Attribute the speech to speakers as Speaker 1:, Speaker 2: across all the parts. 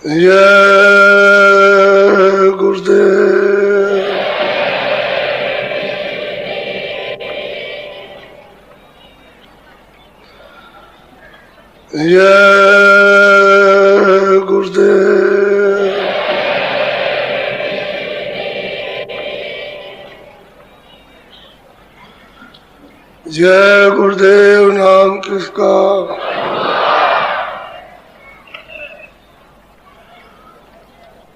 Speaker 1: जय गुरुदेव। जय गुरुदेव। जय गुरुदेव नाम किसका।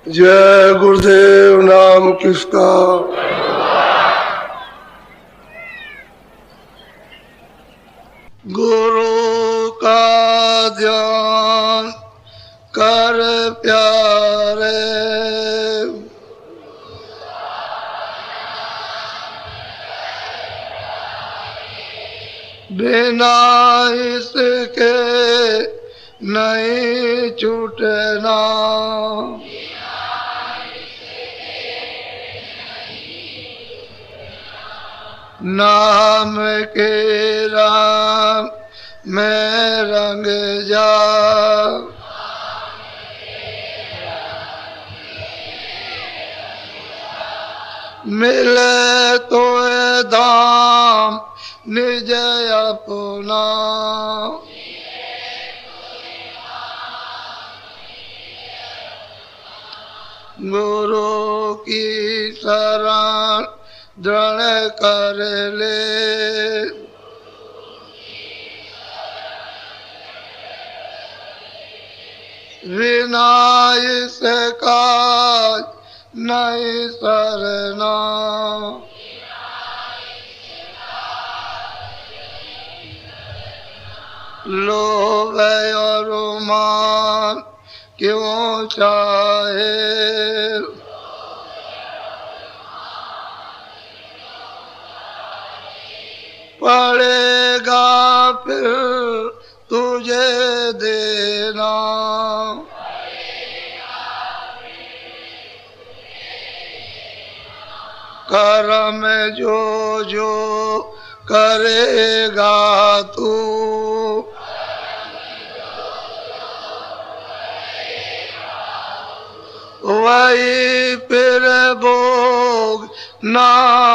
Speaker 1: जय गुरुदेव नाम किसका। गुरु का ध्यान कर प्यारे, बिना इसके नहीं छूटना। नाम के राम में रंग जा, मिले तो धाम निज अपना। गुरु की शरण दृढ़ कर ले, बिना इसका नहीं सरना। लोभ और मान क्यों चाहे, पड़ेगा फिर तुझे देना। कर्म जो जो करेगा तू, वही फिर भोग ना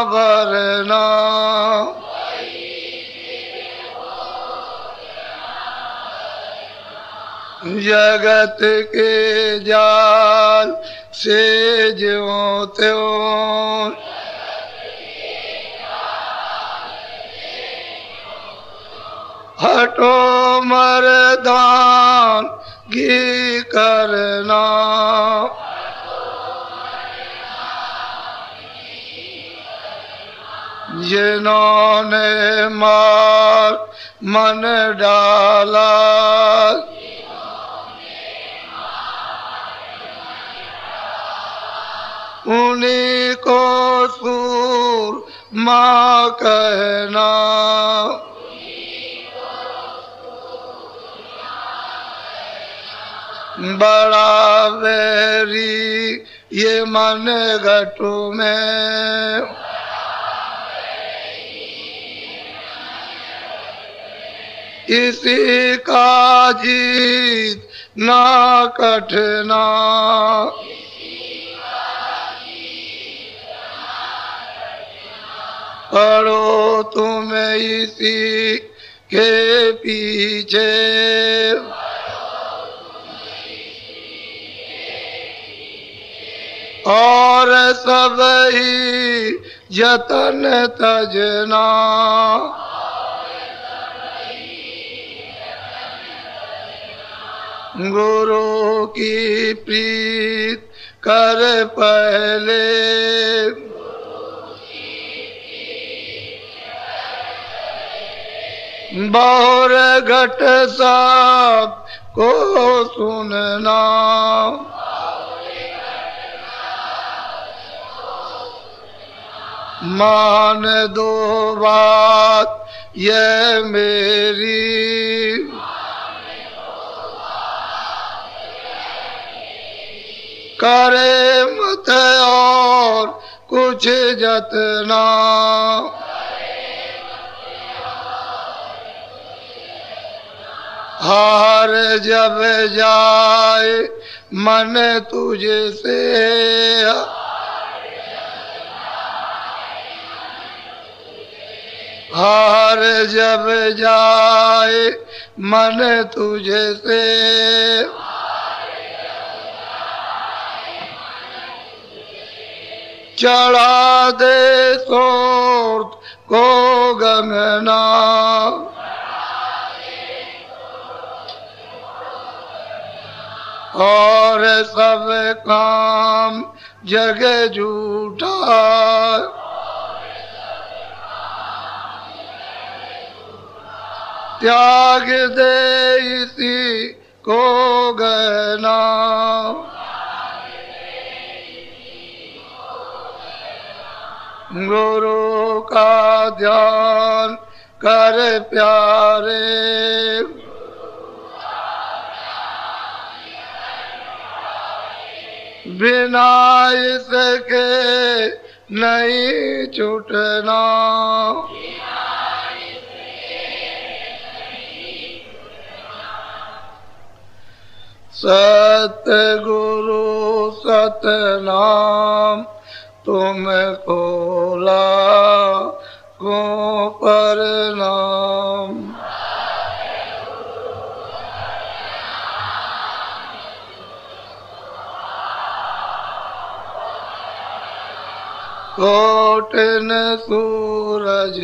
Speaker 1: भरना। जगत के जाल से ज्यों त्यों, हटो मर्दान घी करना। जिन्होंने मार मन डाला, उन्हीं को सूर माँ कहना। बड़ा वैरी ये मन घटू में, इसी का जीत ना कठना। पढ़ो तुम इसी के पीछे, और सब ही जतन तजना। गुरु की प्रीत कर पहले, बौर घट सब को सुनना। मान दो बात ये मेरी, करे मत और कुछ जतना। हार जब जाए मन तुझसे, हार जब जाए मन तुझसे, चढ़ा दे सोर्त को गंगना, और सब काम जग झूठा, त्याग दे इसी को गहना, गुरु का ध्यान कर प्यारे, बिना इसके नहीं छूटना, सतगुरु सतनाम तुमको लाखों प्रणाम। कोटिन सूरज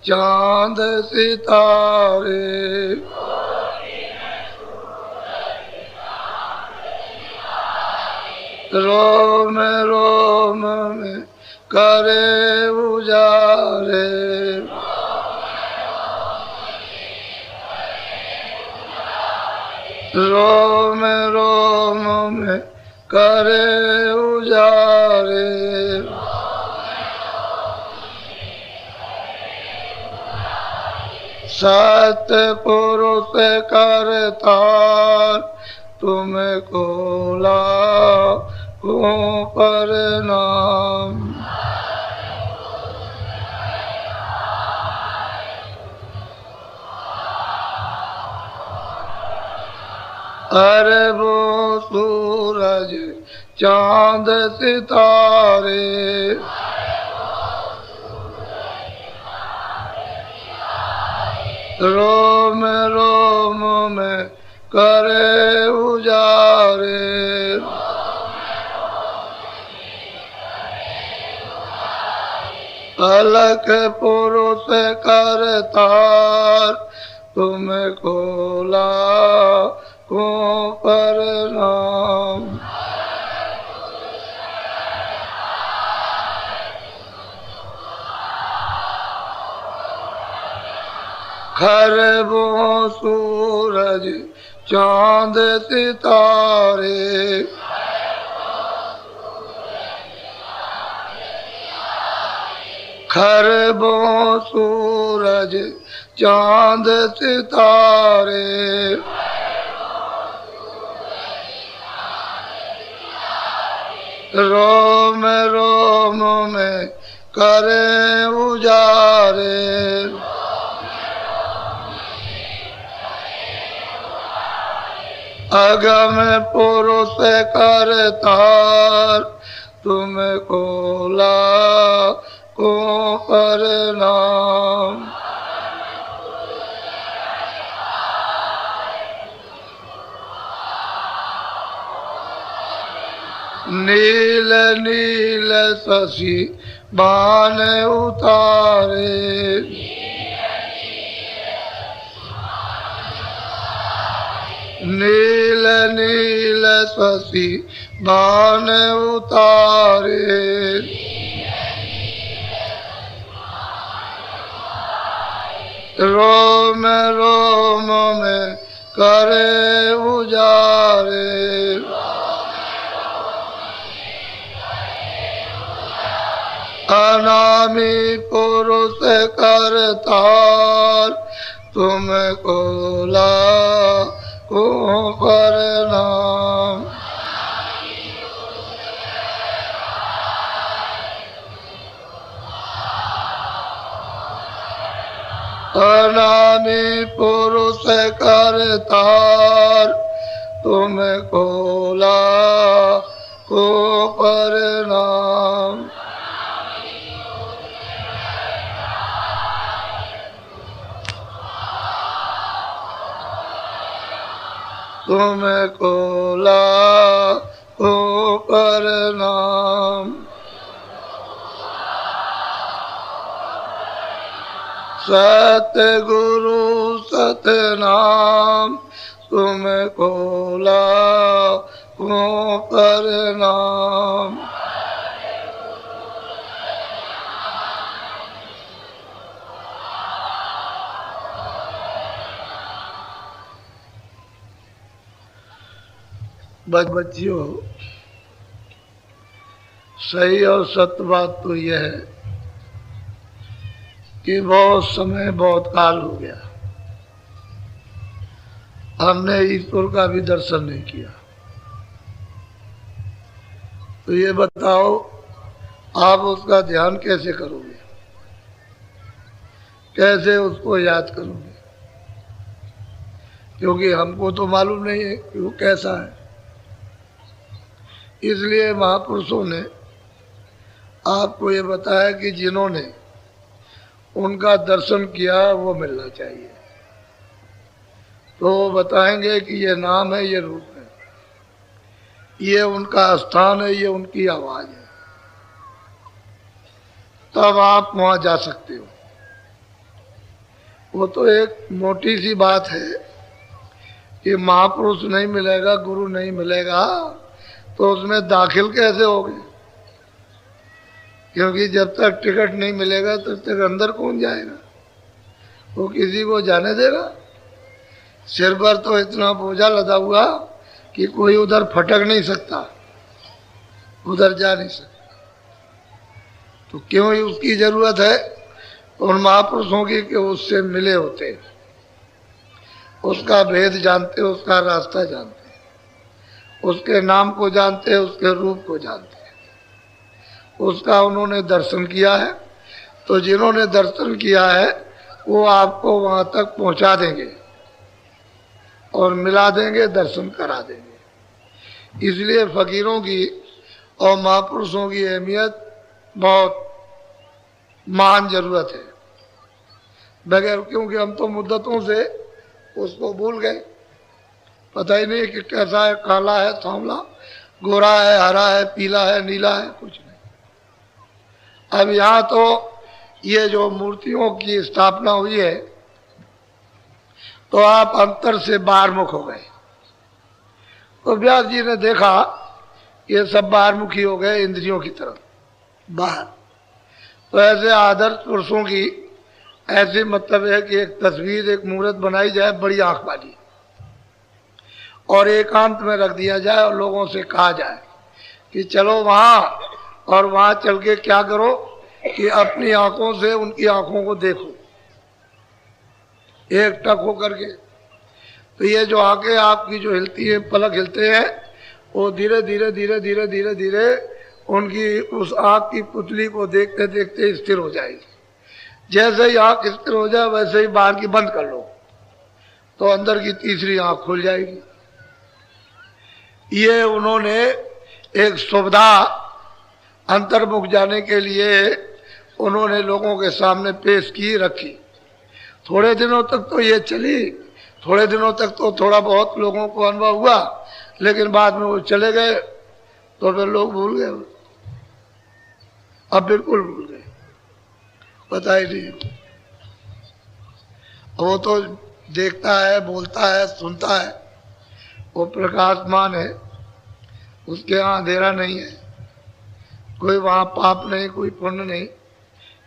Speaker 1: चांद सितारे, रोम रोम में करे उजारे, रोम रोम में करे उजारे, सतपुरुष करतार तुमको लाखों प्रणाम। अरबों सूरज चांद सितारे, रोम रोम में करे उजारे, अलख पुरुष करतार तुमको लाखों प्रणाम। खरबों सूरज चांद सितारे, खरबों सूरज चांद सितारे, रोम रोम में करे उजारे, अगम पुरुष करतार तुमको लाखों प्रणाम। नील नील शशि बाण उतारे, नील नील शशि बाण उतारे, रोम रोम में करे उजारे, अनामी पुरुष करतार तुमको लाखों प्रणाम। अनामी स्वामी पुरुष करतार, तुमको लाखों प्रणाम। तुमको लाखों प्रणाम। सतगुरु सतनाम, तुमको लाखों प्रणाम। बच्चियों, सही और सत्य बात तो यह है कि बहुत समय बहुत काल हो गया हमने ईश्वर का भी दर्शन नहीं किया। तो ये बताओ, आप उसका ध्यान कैसे करोगे, कैसे उसको याद करोगे? क्योंकि हमको तो मालूम नहीं है कि वो कैसा है। इसलिए महापुरुषों ने आपको ये बताया कि जिन्होंने उनका दर्शन किया वो मिलना चाहिए। तो वो बताएंगे कि ये नाम है, ये रूप है, ये उनका स्थान है, ये उनकी आवाज है। तब आप वहां जा सकते हो। वो तो एक मोटी सी बात है कि महापुरुष नहीं मिलेगा, गुरु नहीं मिलेगा, तो उसमें दाखिल कैसे होगे? क्योंकि जब तक टिकट नहीं मिलेगा तब तक अंदर कौन जाएगा? वो किसी को जाने देगा? सिर पर तो इतना बोझा लदा हुआ कि कोई उधर फटक नहीं सकता, उधर जा नहीं सकता। तो क्यों ही उसकी जरूरत है उन महापुरुषों की कि उससे मिले होते, उसका भेद जानते, उसका रास्ता जानते, उसके नाम को जानते, उसके रूप को जानते, उसका उन्होंने दर्शन किया है। तो जिन्होंने दर्शन किया है वो आपको वहां तक पहुंचा देंगे और मिला देंगे, दर्शन करा देंगे। इसलिए फकीरों की और महापुरुषों की अहमियत बहुत महान जरूरत है। बगैर, क्योंकि हम तो मुद्दतों से उसको भूल गए, पता ही नहीं कि कैसा है, काला है, सांवला, गोरा है, हरा है, पीला है, नीला है, कुछ नहीं। अब यहाँ तो ये जो मूर्तियों की स्थापना हुई है तो आप अंतर से बाहरमुख हो गए। तो व्यास जी ने देखा ये सब बाहरमुखी हो गए, इंद्रियों की तरफ बाहर। तो ऐसे आदर्श पुरुषों की ऐसी मतलब है कि एक तस्वीर, एक मूर्त बनाई जाए बड़ी आंख वाली, और एकांत में रख दिया जाए और लोगों से कहा जाए कि चलो वहां, और वहां चल के क्या करो कि अपनी आंखों से उनकी आंखों को देखो, एक टक हो करके। तो ये जो आंखें आपकी जो हिलती है, पलक हिलते हैं, वो धीरे धीरे धीरे धीरे धीरे धीरे उनकी उस आंख की पुतली को देखते देखते स्थिर हो जाएगी। जैसे ही आंख स्थिर हो जाए वैसे ही बाहर की बंद कर लो तो अंदर की तीसरी आंख खुल जाएगी। ये उन्होंने एक सुविधा अंतर्मुख जाने के लिए उन्होंने लोगों के सामने पेश की, रखी। थोड़े दिनों तक तो ये चली, थोड़े दिनों तक तो थोड़ा बहुत लोगों को अनुभव हुआ, लेकिन बाद में वो चले गए तो फिर लोग भूल गए। अब बिल्कुल भूल गए, पता ही नहीं। वो तो देखता है, बोलता है, सुनता है, वो प्रकाशमान है, उसके यहाँ अंधेरा नहीं है, कोई वहाँ पाप नहीं, कोई पुण्य नहीं,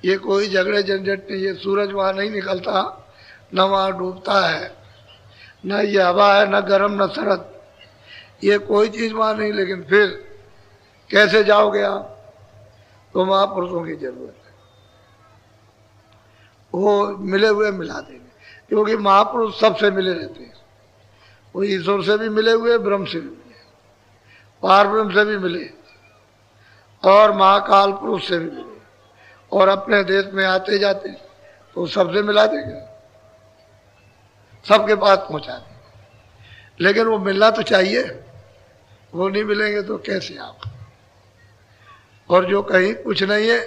Speaker 1: ये कोई झगड़े झंझट नहीं। ये सूरज वहाँ नहीं निकलता, न वहाँ डूबता है, न ये हवा है, न गर्म न सरद, ये कोई चीज़ वहाँ नहीं। लेकिन फिर कैसे जाओगे आप? तो महापुरुषों की जरूरत है, वो मिले हुए मिला देंगे। क्योंकि महापुरुष सबसे मिले रहते हैं, वो ईश्वर से भी मिले हुए, ब्रह्म से भी मिले, पार ब्रह्म से भी मिले, और महाकाल पुरुष से भी मिले, और अपने देश में आते जाते तो सबसे मिला देंगे। सबके पास पहुंचा देंगे, लेकिन वो मिलना तो चाहिए, वो नहीं मिलेंगे तो कैसे आप। और जो कहीं कुछ नहीं है,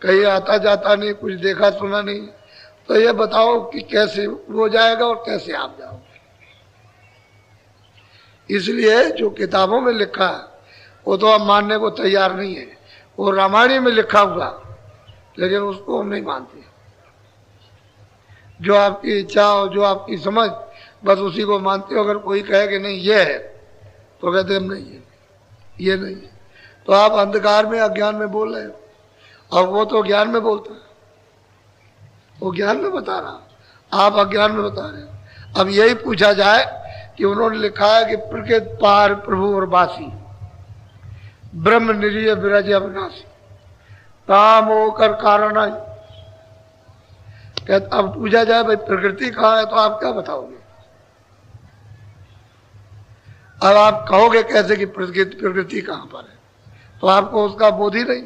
Speaker 1: कहीं आता जाता नहीं, कुछ देखा सुना नहीं, तो ये बताओ कि कैसे वो जाएगा और कैसे आप जाओगे। इसलिए जो किताबों में लिखा है वो तो हम मानने को तैयार नहीं है। वो रामायण में लिखा हुआ, लेकिन उसको हम नहीं मानते। जो आपकी इच्छा हो, जो आपकी समझ, बस उसी को मानते हो। अगर कोई कहे कि नहीं ये है, तो कहते हम नहीं, ये नहीं है। तो आप अंधकार में, अज्ञान में बोल रहे हो, और वो तो ज्ञान में बोलता है, वो ज्ञान में बता रहा, आप अज्ञान में बता रहे हो। अब यही पूछा जाए कि उन्होंने लिखा है कि प्रकृत पार प्रभु और बासी, ब्रह्म निरीय विरज अविनाशी, काम होकर कारण आई। कहते अब पूछा जाए भाई प्रकृति कहाँ है, तो आप क्या बताओगे? अब आप कहोगे कैसे कि प्रकृति कहाँ पर है, तो आपको उसका बोध ही नहीं।